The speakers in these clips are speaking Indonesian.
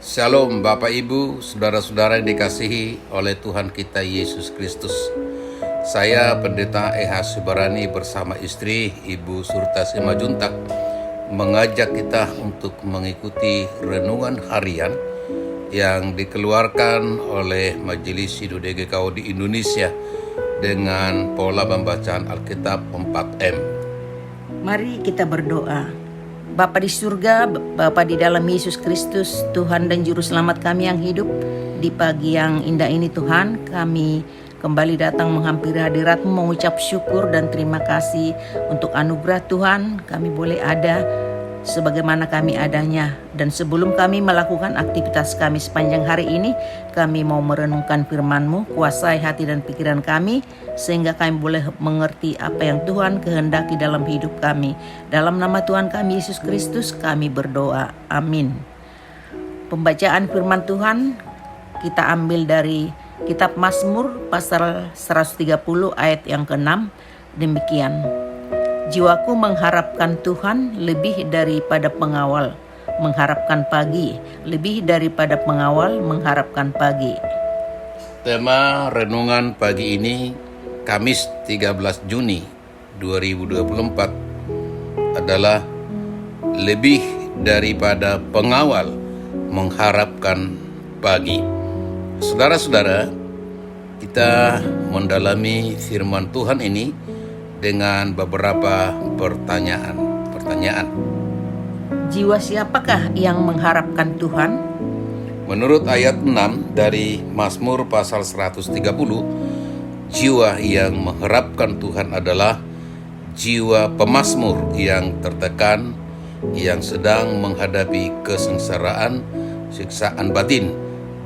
Shalom Bapak Ibu, saudara-saudara yang dikasihi oleh Tuhan kita Yesus Kristus. Saya Pendeta E.H. Subarani bersama istri Ibu Surta Simajuntak mengajak kita untuk mengikuti renungan harian yang dikeluarkan oleh Majelis Sinode GKO di Indonesia dengan pola pembacaan Alkitab 4M. Mari kita berdoa. Bapa di surga, Bapa di dalam Yesus Kristus, Tuhan dan Juru Selamat kami yang hidup, di pagi yang indah ini Tuhan, kami kembali datang menghampiri hadirat-Mu mengucap syukur dan terima kasih untuk anugerah Tuhan. Kami boleh ada sebagaimana kami adanya, dan sebelum kami melakukan aktivitas kami sepanjang hari ini, kami mau merenungkan firman-Mu, kuasai hati dan pikiran kami sehingga kami boleh mengerti apa yang Tuhan kehendaki dalam hidup kami. Dalam nama Tuhan kami Yesus Kristus kami berdoa, amin. Pembacaan firman Tuhan kita ambil dari kitab Mazmur pasal 130 ayat yang ke-6. Demikian: jiwaku mengharapkan Tuhan lebih daripada pengawal mengharapkan pagi, lebih daripada pengawal mengharapkan pagi. Tema renungan pagi ini Kamis 13 Juni 2024 adalah lebih daripada pengawal mengharapkan pagi. Saudara-saudara, kita mendalami firman Tuhan ini dengan beberapa pertanyaan. Jiwa siapakah yang mengharapkan Tuhan? Menurut ayat 6 dari Mazmur pasal 130, jiwa yang mengharapkan Tuhan adalah jiwa pemazmur yang tertekan, yang sedang menghadapi kesengsaraan, siksaan batin,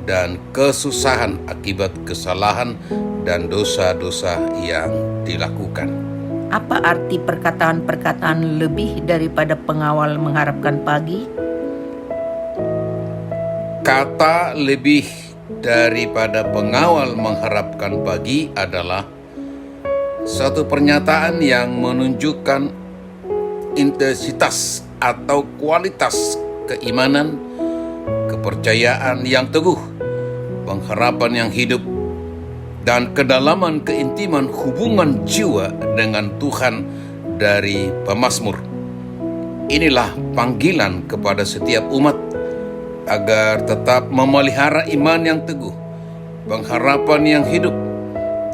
dan kesusahan akibat kesalahan dan dosa-dosa yang dilakukan. Apa arti perkataan-perkataan lebih daripada pengawal mengharapkan pagi? Kata lebih daripada pengawal mengharapkan pagi adalah suatu pernyataan yang menunjukkan intensitas atau kualitas keimanan, kepercayaan yang teguh, pengharapan yang hidup, dan kedalaman keintiman hubungan jiwa dengan Tuhan dari pemazmur. Inilah panggilan kepada setiap umat agar tetap memelihara iman yang teguh, pengharapan yang hidup,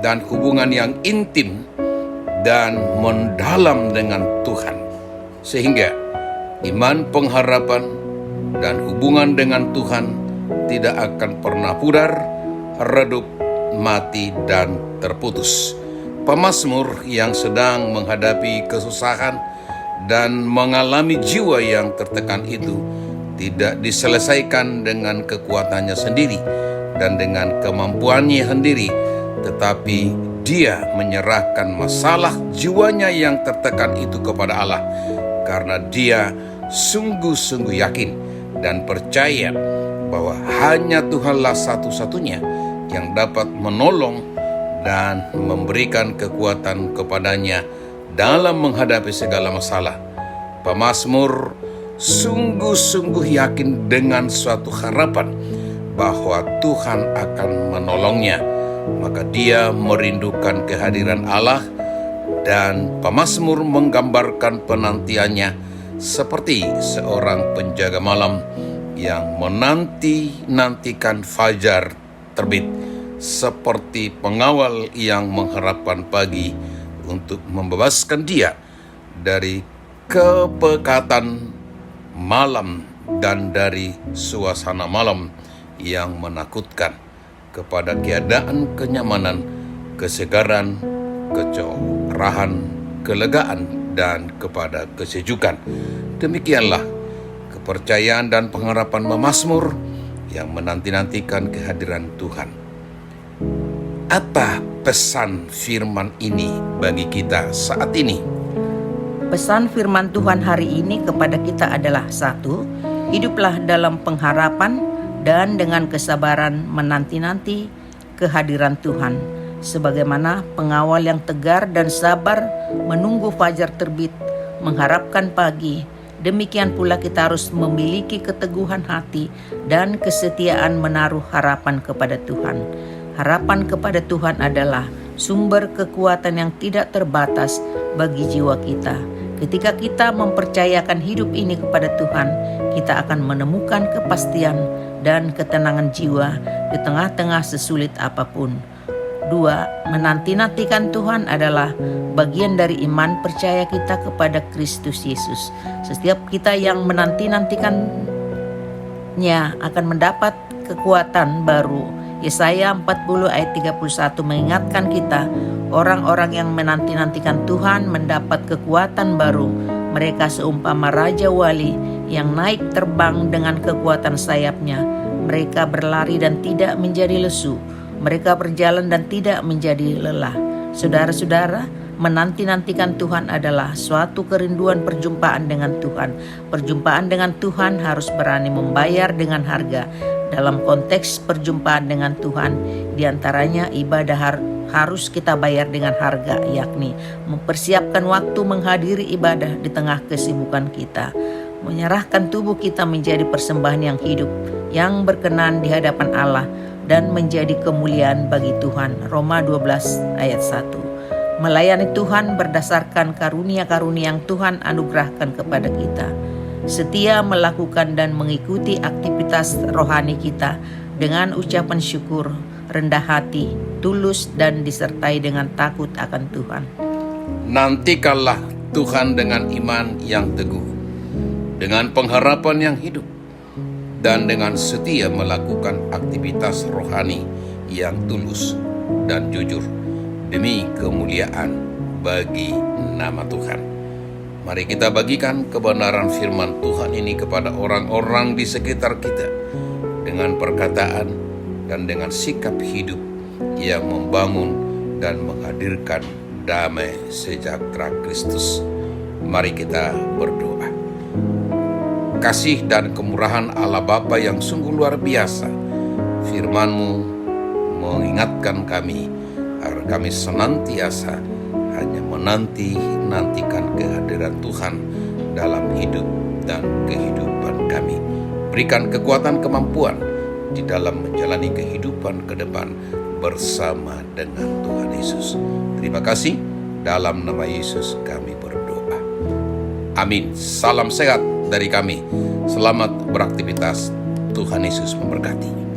dan hubungan yang intim dan mendalam dengan Tuhan. Sehingga iman, pengharapan, dan hubungan dengan Tuhan tidak akan pernah pudar, redup, mati, dan terputus. Pemazmur yang sedang menghadapi kesusahan dan mengalami jiwa yang tertekan itu tidak diselesaikan dengan kekuatannya sendiri dan dengan kemampuannya sendiri, tetapi dia menyerahkan masalah jiwanya yang tertekan itu kepada Allah, karena dia sungguh-sungguh yakin dan percaya bahwa hanya Tuhanlah satu-satunya yang dapat menolong dan memberikan kekuatan kepadanya dalam menghadapi segala masalah. Pemazmur sungguh-sungguh yakin dengan suatu harapan bahwa Tuhan akan menolongnya, maka dia merindukan kehadiran Allah, dan pemazmur menggambarkan penantiannya seperti seorang penjaga malam yang menanti-nantikan fajar terbit, seperti pengawal yang mengharapkan pagi untuk membebaskan dia dari kepekatan malam dan dari suasana malam yang menakutkan, kepada keadaan kenyamanan, kesegaran, kecerahan, kelegaan, dan kepada kesejukan. Demikianlah kepercayaan dan pengharapan pemazmur yang menanti-nantikan kehadiran Tuhan. Apa pesan firman ini bagi kita saat ini? Pesan firman Tuhan hari ini kepada kita adalah: 1. Hiduplah dalam pengharapan dan dengan kesabaran menanti-nanti kehadiran Tuhan, sebagaimana pengawal yang tegar dan sabar menunggu fajar terbit, mengharapkan pagi Demikian pula kita harus memiliki keteguhan hati dan kesetiaan menaruh harapan kepada Tuhan. Harapan kepada Tuhan adalah sumber kekuatan yang tidak terbatas bagi jiwa kita. Ketika kita mempercayakan hidup ini kepada Tuhan, kita akan menemukan kepastian dan ketenangan jiwa di tengah-tengah sesulit apapun. 2. Menanti-nantikan Tuhan adalah bagian dari iman percaya kita kepada Kristus Yesus. Setiap kita yang menanti-nantikannya akan mendapat kekuatan baru. Yesaya 40 ayat 31 mengingatkan kita, orang-orang yang menanti-nantikan Tuhan mendapat kekuatan baru. Mereka seumpama Raja Wali yang naik terbang dengan kekuatan sayapnya. Mereka berlari dan tidak menjadi lesu. Mereka berjalan dan tidak menjadi lelah. Saudara-saudara, menanti-nantikan Tuhan adalah suatu kerinduan perjumpaan dengan Tuhan. Perjumpaan dengan Tuhan harus berani membayar dengan harga. Dalam konteks perjumpaan dengan Tuhan, diantaranya ibadah harus kita bayar dengan harga, yakni mempersiapkan waktu menghadiri ibadah di tengah kesibukan kita. Menyerahkan tubuh kita menjadi persembahan yang hidup, yang berkenan di hadapan Allah, dan menjadi kemuliaan bagi Tuhan. Roma 12 ayat 1. Melayani Tuhan berdasarkan karunia-karunia yang Tuhan anugerahkan kepada kita. Setia melakukan dan mengikuti aktivitas rohani kita dengan ucapan syukur, rendah hati, tulus, dan disertai dengan takut akan Tuhan. Nantikanlah Tuhan dengan iman yang teguh, dengan pengharapan yang hidup, dan dengan setia melakukan aktivitas rohani yang tulus dan jujur demi kemuliaan bagi nama Tuhan. Mari kita bagikan kebenaran firman Tuhan ini kepada orang-orang di sekitar kita dengan perkataan dan dengan sikap hidup yang membangun dan menghadirkan damai sejahtera Kristus. Mari kita berdoa. Kasih dan kemurahan Allah Bapa yang sungguh luar biasa, firman-Mu mengingatkan kami agar kami senantiasa hanya menanti-nantikan kehadiran Tuhan dalam hidup dan kehidupan kami. Berikan kekuatan kemampuan di dalam menjalani kehidupan ke depan bersama dengan Tuhan Yesus. Terima kasih, dalam nama Yesus kami berdoa. Amin. Salam sehat dari kami. Selamat beraktivitas. Tuhan Yesus memberkati.